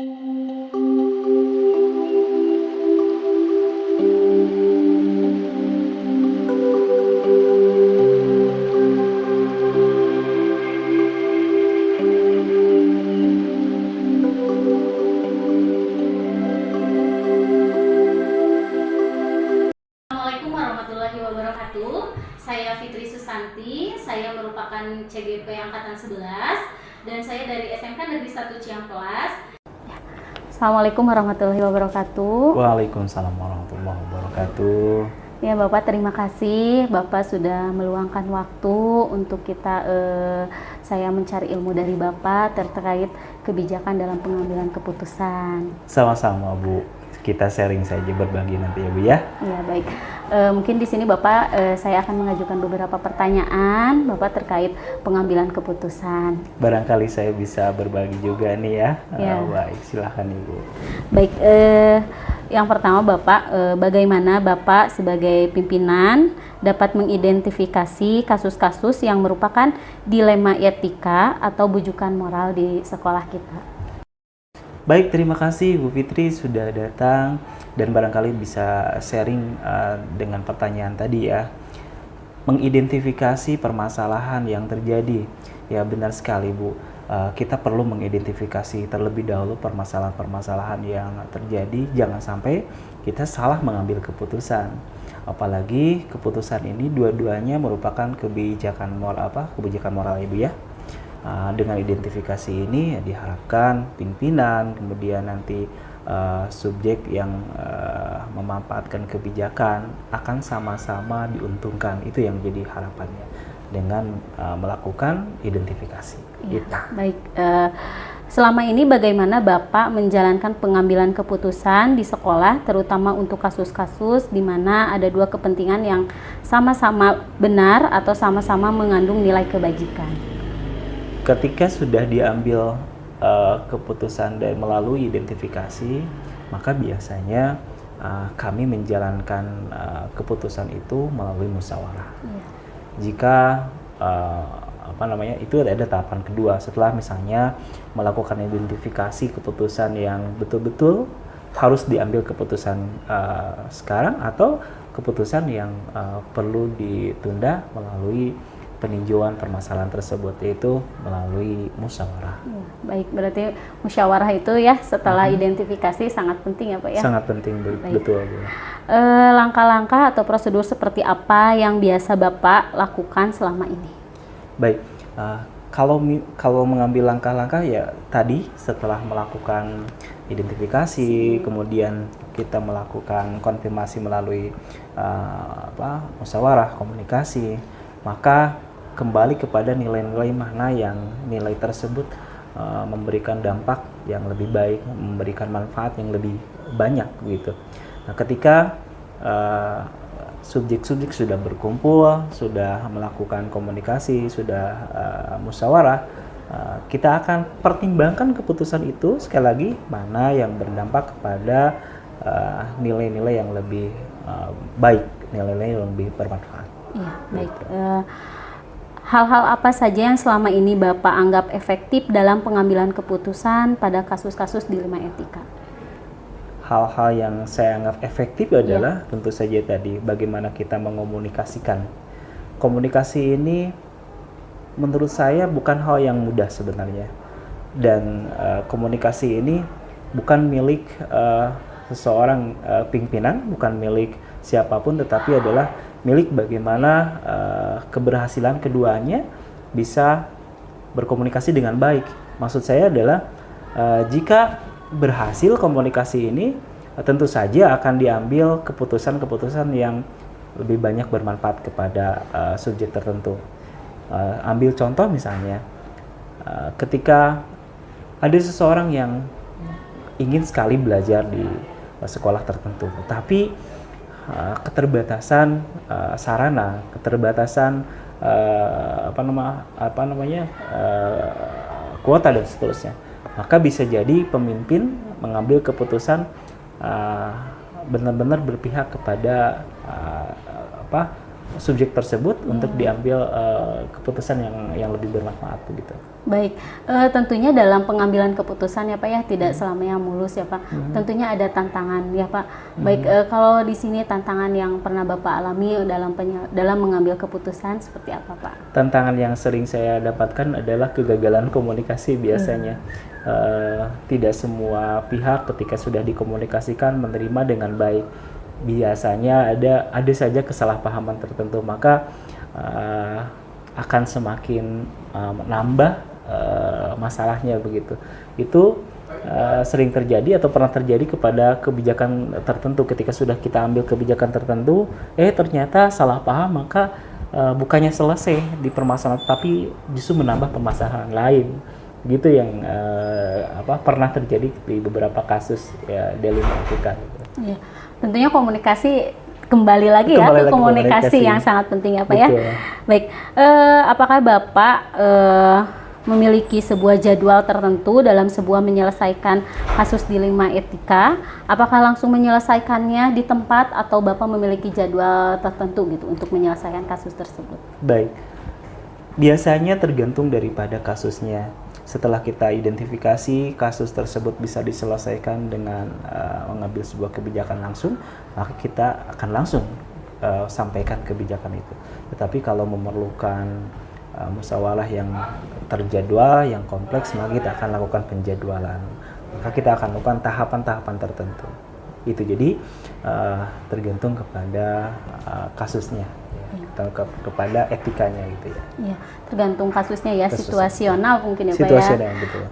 Assalamualaikum warahmatullahi wabarakatuh. Saya Fitri Susanti, saya merupakan CGP Angkatan 11 dan saya dari SMK Negeri 1 Ciamplas. Assalamualaikum warahmatullahi wabarakatuh. Waalaikumsalam warahmatullahi wabarakatuh. Ya Bapak, terima kasih Bapak sudah meluangkan waktu untuk saya mencari ilmu dari Bapak terkait kebijakan dalam pengambilan keputusan. Sama-sama Bu, kita sharing saja, berbagi nanti ya Bu ya. Ya baik, mungkin di sini Bapak saya akan mengajukan beberapa pertanyaan Bapak terkait pengambilan keputusan. Barangkali saya bisa berbagi juga nih ya. Ya. Baik, silahkan Ibu. Baik, yang pertama Bapak, bagaimana Bapak sebagai pimpinan dapat mengidentifikasi kasus-kasus yang merupakan dilema etika atau bujukan moral di sekolah kita? Baik, terima kasih Bu Fitri sudah datang dan barangkali bisa sharing dengan pertanyaan tadi ya. Mengidentifikasi permasalahan yang terjadi. Ya benar sekali Bu. Kita perlu mengidentifikasi terlebih dahulu permasalahan-permasalahan yang terjadi. Jangan sampai kita salah mengambil keputusan. Apalagi keputusan ini dua-duanya merupakan kebijakan moral Ibu ya. Dengan identifikasi ini ya diharapkan pimpinan, kemudian nanti subjek yang memanfaatkan kebijakan akan sama-sama diuntungkan. Itu yang jadi harapannya dengan melakukan identifikasi. Ya, Gitu. baik. Selama ini bagaimana Bapak menjalankan pengambilan keputusan di sekolah, terutama untuk kasus-kasus di mana ada dua kepentingan yang sama-sama benar atau sama-sama mengandung nilai kebajikan? Ketika sudah diambil keputusan dan melalui identifikasi, maka biasanya kami menjalankan keputusan itu melalui musyawarah. Ya. Jika itu ada tahapan kedua setelah misalnya melakukan identifikasi keputusan yang betul-betul harus diambil keputusan sekarang atau keputusan yang perlu ditunda melalui peninjauan permasalahan tersebut, yaitu melalui musyawarah. Ya, baik, berarti musyawarah itu ya setelah identifikasi sangat penting ya Pak ya? Sangat penting, betul Bu. Langkah-langkah atau prosedur seperti apa yang biasa Bapak lakukan selama ini? Baik, kalau mengambil langkah-langkah ya tadi setelah melakukan identifikasi, kemudian kita melakukan konfirmasi melalui musyawarah, komunikasi, maka kembali kepada nilai-nilai mana yang nilai tersebut memberikan dampak yang lebih baik, memberikan manfaat yang lebih banyak gitu. Nah, ketika subjek-subjek sudah berkumpul, sudah melakukan komunikasi, sudah musyawarah, kita akan pertimbangkan keputusan itu sekali lagi mana yang berdampak kepada nilai-nilai yang lebih baik, nilai-nilai yang lebih bermanfaat. Iya, baik. Hal-hal apa saja yang selama ini Bapak anggap efektif dalam pengambilan keputusan pada kasus-kasus dilema etika? Hal-hal yang saya anggap efektif adalah tentu saja tadi bagaimana kita mengomunikasikan. Komunikasi ini menurut saya bukan hal yang mudah sebenarnya. Dan komunikasi ini bukan milik seseorang pimpinan, bukan milik siapapun, tetapi adalah milik bagaimana keberhasilan keduanya bisa berkomunikasi dengan baik. Maksud saya adalah jika berhasil komunikasi ini, tentu saja akan diambil keputusan-keputusan yang lebih banyak bermanfaat kepada subjek tertentu. Ambil contoh misalnya, ketika ada seseorang yang ingin sekali belajar di sekolah tertentu, tapi keterbatasan sarana, keterbatasan kuota dan seterusnya, maka bisa jadi pemimpin mengambil keputusan benar-benar berpihak kepada subjek tersebut untuk diambil keputusan yang lebih bermanfaat begitu. Baik, tentunya dalam pengambilan keputusan ya Pak ya, tidak selamanya mulus ya Pak. Tentunya ada tantangan ya Pak. Baik, kalau di sini tantangan yang pernah Bapak alami dalam mengambil keputusan seperti apa Pak? Tantangan yang sering saya dapatkan adalah kegagalan komunikasi biasanya. Tidak semua pihak ketika sudah dikomunikasikan menerima dengan baik. Biasanya ada saja kesalahpahaman tertentu, maka akan semakin menambah masalahnya begitu. Itu sering terjadi atau pernah terjadi kepada kebijakan tertentu. Ketika sudah kita ambil kebijakan tertentu, ternyata salah paham, maka bukannya selesai di permasalahan, tapi justru menambah permasalahan lain. Gitu yang pernah terjadi di beberapa kasus ya Delima Etika. Iya, tentunya komunikasi kembali lagi ke komunikasi yang sangat penting ya Pak. Betul. Ya. Baik, apakah Bapak memiliki sebuah jadwal tertentu dalam sebuah menyelesaikan kasus dilema etika? Apakah langsung menyelesaikannya di tempat atau Bapak memiliki jadwal tertentu gitu untuk menyelesaikan kasus tersebut? Baik, biasanya tergantung daripada kasusnya. Setelah kita identifikasi kasus tersebut bisa diselesaikan dengan mengambil sebuah kebijakan langsung, maka kita akan langsung sampaikan kebijakan itu. Tetapi kalau memerlukan musyawarah yang terjadwal, yang kompleks, maka kita akan lakukan penjadwalan. Maka kita akan lakukan tahapan-tahapan tertentu. Itu jadi tergantung kepada kasusnya. Kepada etikanya gitu ya. Iya, tergantung kasusnya ya, situasional mungkin ya Pak ya. Situasional, betul.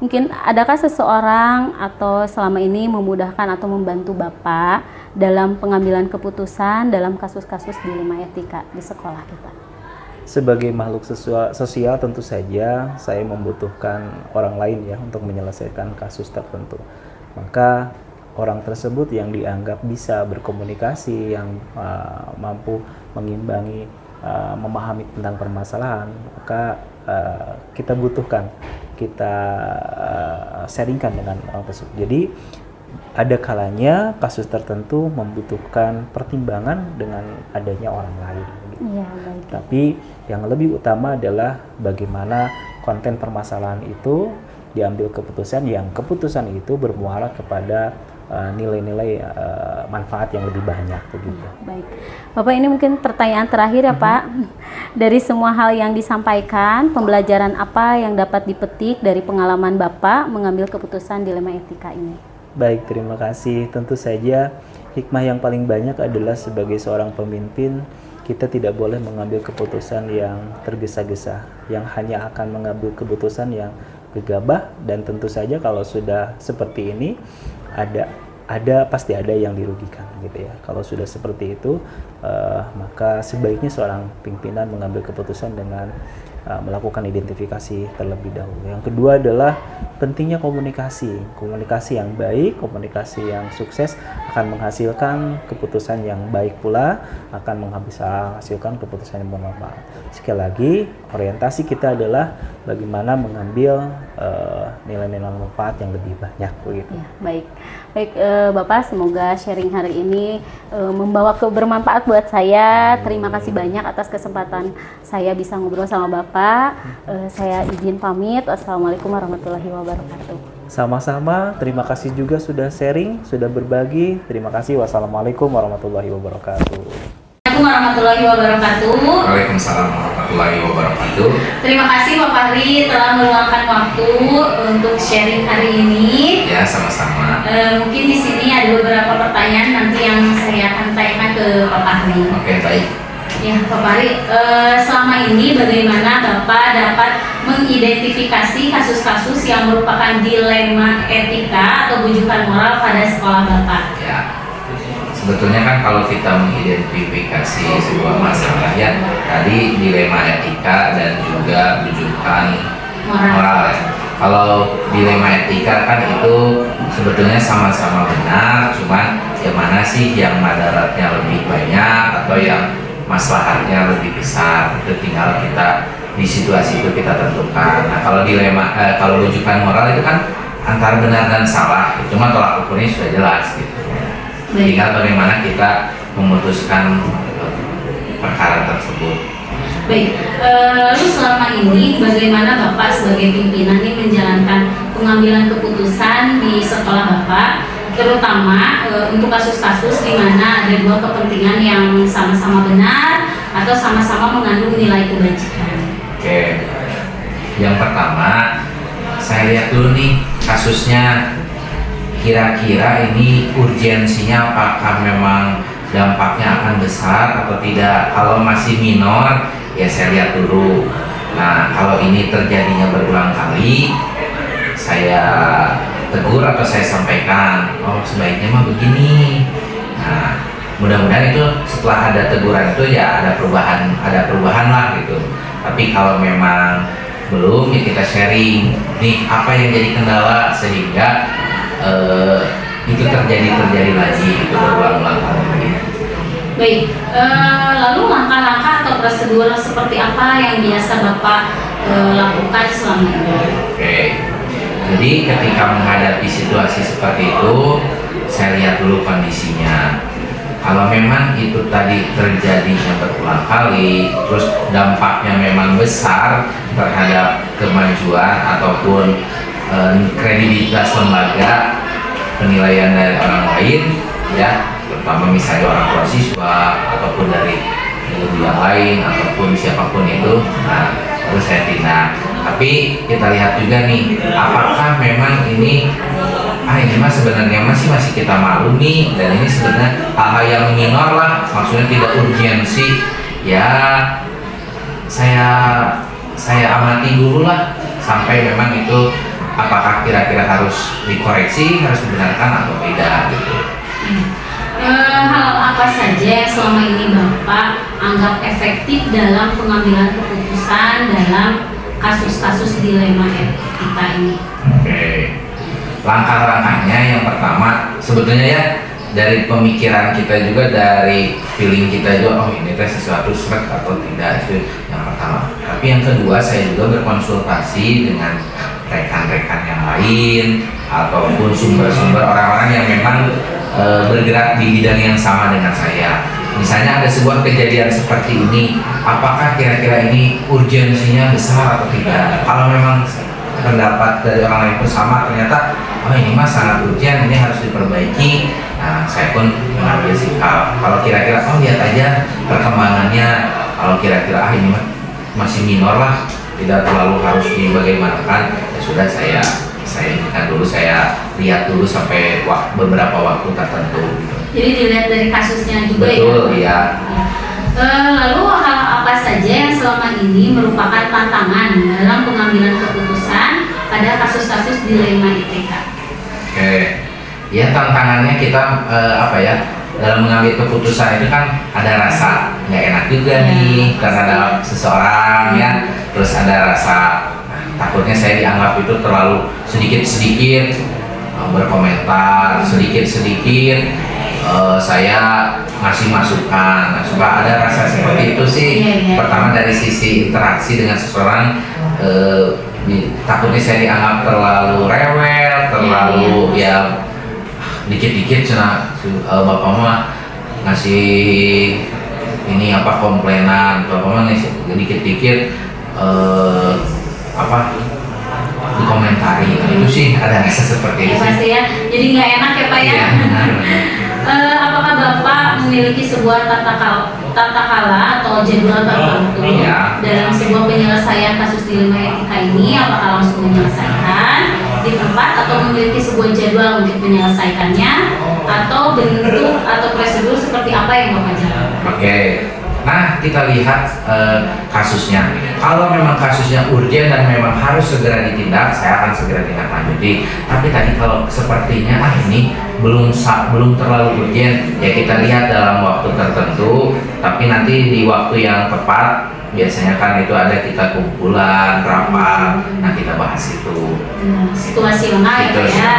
Mungkin adakah seseorang atau selama ini memudahkan atau membantu Bapak dalam pengambilan keputusan dalam kasus-kasus dilema etika di sekolah kita? Sebagai makhluk sosial tentu saja saya membutuhkan orang lain ya untuk menyelesaikan kasus tertentu. Maka orang tersebut yang dianggap bisa berkomunikasi, yang mampu mengimbangi, memahami tentang permasalahan, maka kita butuhkan, kita sharingkan dengan orang tersebut. Jadi ada kalanya kasus tertentu membutuhkan pertimbangan dengan adanya orang lain. Iya, baik. Tapi yang lebih utama adalah bagaimana konten permasalahan itu diambil keputusan, yang keputusan itu bermuara kepada nilai-nilai manfaat yang lebih banyak begitu. Baik, Bapak, ini mungkin pertanyaan terakhir ya Pak. Dari semua hal yang disampaikan, pembelajaran apa yang dapat dipetik dari pengalaman Bapak mengambil keputusan dilema etika ini? Baik, terima kasih. Tentu saja hikmah yang paling banyak adalah sebagai seorang pemimpin, kita tidak boleh mengambil keputusan yang tergesa-gesa, yang hanya akan mengambil keputusan yang gegabah, dan tentu saja kalau sudah seperti ini pasti ada yang dirugikan gitu ya. Kalau sudah seperti itu, maka sebaiknya seorang pimpinan mengambil keputusan dengan melakukan identifikasi terlebih dahulu. Yang kedua adalah pentingnya komunikasi yang baik, komunikasi yang sukses akan menghasilkan keputusan yang baik pula, akan menghasilkan keputusan yang bermanfaat. Sekali lagi, orientasi kita adalah bagaimana mengambil nilai-nilai manfaat yang lebih banyak begitu. Ya, baik Bapak, semoga sharing hari ini membawa kebermanfaat buat saya. Terima kasih banyak atas kesempatan saya bisa ngobrol sama Bapak. Saya izin pamit. Wassalamualaikum warahmatullahi wabarakatuh. Sama-sama, terima kasih juga sudah sharing, sudah berbagi. Terima kasih. Wassalamualaikum warahmatullahi wabarakatuh. Assalamualaikum warahmatullahi wabarakatuh. Waalaikumsalam warahmatullahi wabarakatuh. Terima kasih Pak Fahri telah meluangkan waktu untuk sharing hari ini. Ya, sama-sama. Mungkin di sini ada beberapa pertanyaan nanti yang saya akan tanyakan ke Pak Fahri. Oke, baik. Ya, Pak Fahri, selama ini bagaimana Bapak dapat mengidentifikasi kasus-kasus yang merupakan dilema etika atau bujukan moral pada sekolah Bapak? Ya, sebetulnya kan kalau kita mengidentifikasi sebuah masalah ya, tadi dilema etika dan juga bujukan moral ya. Kalau dilema etika kan itu sebetulnya sama-sama benar, cuman yang mana sih yang madaratnya lebih banyak atau yang maslahatnya lebih besar, itu tinggal kita di situasi itu kita tentukan. Nah, kalau kalau rujukan moral itu kan antara benar dan salah, cuma tolak ukurnya sudah jelas gitu. Tinggal bagaimana kita memutuskan perkara tersebut. Baik, lalu selama ini bagaimana Bapak sebagai pimpinan ini menjalankan pengambilan keputusan di sekolah Bapak, terutama untuk kasus-kasus di mana ada dua kepentingan yang sama-sama benar atau sama-sama mengandung nilai kebajikan? Oke, yang pertama saya lihat dulu nih kasusnya, kira-kira ini urgensinya apakah memang dampaknya akan besar atau tidak. Kalau masih minor ya saya lihat dulu. Nah, kalau ini terjadinya berulang kali, saya tegur atau saya sampaikan, oh sebaiknya mah begini. Nah, mudah-mudahan itu setelah ada teguran itu ya ada perubahan lah gitu. Tapi kalau memang belum, ya kita sharing nih apa yang jadi kendala sehingga itu terjadi lagi, itu berulang-ulang kali. Baik, lalu langkah-langkah atau prosedur seperti apa yang biasa Bapak lakukan selama ini? Oke, jadi ketika menghadapi situasi seperti itu, saya lihat dulu kondisinya. Kalau memang itu tadi terjadinya berulang kali, terus dampaknya memang besar terhadap kemajuan ataupun kredibilitas lembaga, penilaian dari orang lain, ya, terutama misalnya orang tua siswa ataupun dari guru yang lain ataupun siapapun itu, nah terus saya tindak. Tapi kita lihat juga nih, apakah memang ini mah sebenarnya masih kita malu nih, dan ini sebenarnya hal-hal yang minor lah, maksudnya tidak urgensi, ya saya amati dulu lah sampai memang itu apakah kira-kira harus dikoreksi, harus dibenarkan atau tidak gitu. Hal apa saja yang selama ini Bapak anggap efektif dalam pengambilan keputusan dalam kasus-kasus dilema etika ini? Oke. Langkah-langkahnya yang pertama sebetulnya ya dari pemikiran kita juga, dari feeling kita juga, oh ini teh sesuatu seret atau tidak, itu yang pertama. Tapi yang kedua, saya juga berkonsultasi dengan rekan-rekan yang lain ataupun sumber-sumber orang-orang yang memang bergerak di bidang yang sama dengan saya. Misalnya ada sebuah kejadian seperti ini, apakah kira-kira ini urgensinya besar atau tidak? Kalau memang pendapat dari orang lain pun sama, ternyata oh ini mah sangat urgent, ini harus diperbaiki. Nah, saya pun mengambil sikap. Kalau kira-kira oh lihat aja perkembangannya, kalau kira-kira ini mah masih minor lah, tidak terlalu harus dibagaimanakan, ya sudah saya dulu, saya lihat dulu sampai beberapa waktu tertentu gitu. Jadi dilihat dari kasusnya juga. Betul, ya? Lalu hal apa saja yang selama ini merupakan tantangan dalam pengambilan keputusan pada kasus-kasus dilema etika? Oke, ya tantangannya kita dalam mengambil keputusan itu kan ada rasa nggak enak juga nih terhadap seseorang ya, terus ada rasa takutnya saya dianggap itu terlalu sedikit-sedikit berkomentar, sedikit-sedikit saya ngasih masukan. Nah, suka ada rasa seperti itu sih. Pertama dari sisi interaksi dengan seseorang, takutnya saya dianggap terlalu rewel, terlalu ya dikit-dikit cina bapak mah ngasih ini komplainan, bapak mah ngasih dikit-dikit dikomentari. Nah, itu sih ada rasa seperti itu. Ya pasti ya, jadi nggak enak ya Pak ya. Iya, benar. Apakah Bapak memiliki sebuah tata kala atau jadwal tertentu dalam sebuah penyelesaian kasus dilema etika ini? Apakah langsung menyelesaikan di tempat atau memiliki sebuah jadwal untuk menyelesaikannya, atau bentuk atau prosedur seperti apa yang Bapak jalankan? Oke. Nah, kita lihat kasusnya. Kalau memang kasusnya urgen dan memang harus segera ditindak, saya akan segera tindak lanjuti. Tapi tadi kalau sepertinya ini belum terlalu urgen, ya kita lihat dalam waktu tertentu. Tapi nanti di waktu yang tepat, biasanya kan itu ada kita kumpulan, rapat, nah kita bahas itu. Situasional ya.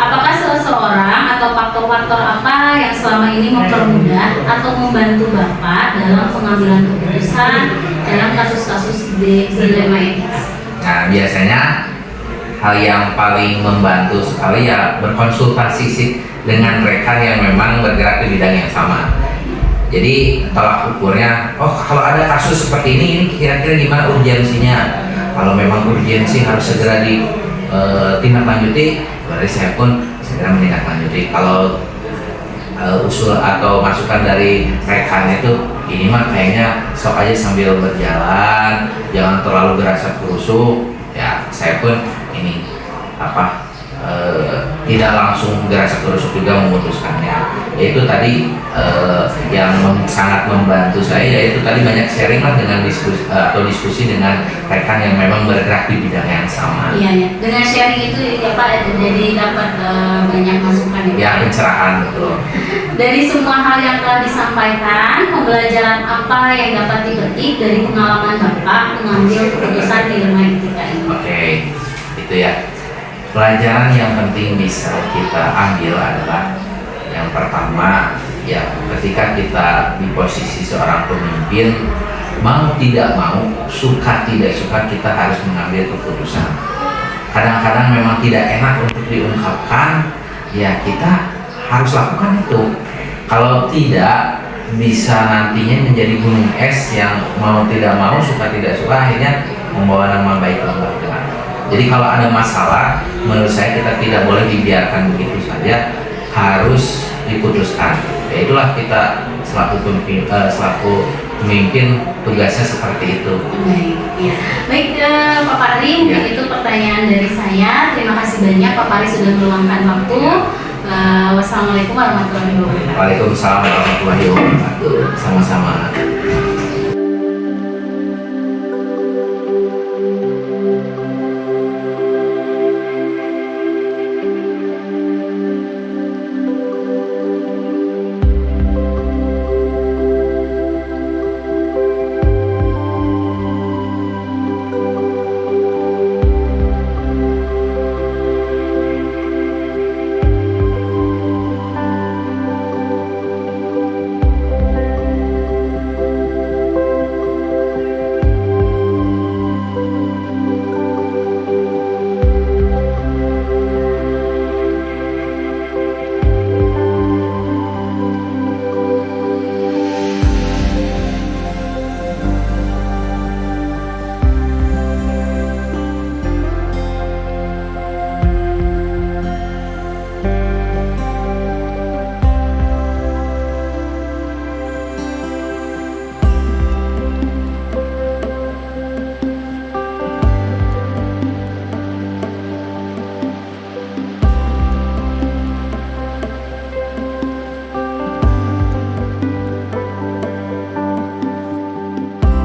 Apakah seseorang atau faktor-faktor apa yang selama ini mempermudah atau membantu Bapak dalam pengambilan keputusan dalam kasus-kasus dilema etika? Nah, biasanya hal yang paling membantu sekali ya berkonsultasi sih dengan rekan yang memang bergerak di bidang yang sama. Jadi tolak ukurnya, oh kalau ada kasus seperti ini kira-kira gimana urgensinya? Kalau memang urgensi harus segera ditindaklanjuti, berarti saya pun segera menindaklanjuti. Kalau usul atau masukan dari rekan itu, ini mah kayaknya sok aja sambil berjalan, jangan terlalu gerasa kerusuk. Ya saya pun ini tidak langsung gerasa kerusuk juga memutuskannya. Yaitu tadi yang sangat membantu saya, yaitu tadi banyak sharing lah dengan diskusi dengan rekan yang memang bergerak di bidang yang sama. Iya ya. Dengan sharing itu ya Pak, jadi dapat banyak masukan. Ya, pencerahan betul. Dari semua hal yang telah disampaikan, pembelajaran apa yang dapat dipetik dari pengalaman Bapak mengambil keputusan di lemah etika ini? Oke, itu ya. Pelajaran yang penting bisa kita ambil adalah yang pertama, ya ketika kita di posisi seorang pemimpin, mau tidak mau, suka tidak suka, kita harus mengambil keputusan. Kadang-kadang memang tidak enak untuk diungkapkan, ya kita harus lakukan itu. Kalau tidak, bisa nantinya menjadi gunung es yang mau tidak mau, suka tidak suka, akhirnya membawa nama baik lembaga. Jadi kalau ada masalah, menurut saya kita tidak boleh dibiarkan begitu saja, harus diputuskan. Ya itulah kita selaku pemimpin tugasnya seperti itu. Baik, ya. Baik Pak Fahri, mungkin itu pertanyaan dari saya. Terima kasih banyak Pak Fahri sudah meluangkan waktu. Wassalamualaikum warahmatullahi wabarakatuh. Waalaikumsalam warahmatullahi wabarakatuh. Sama-sama.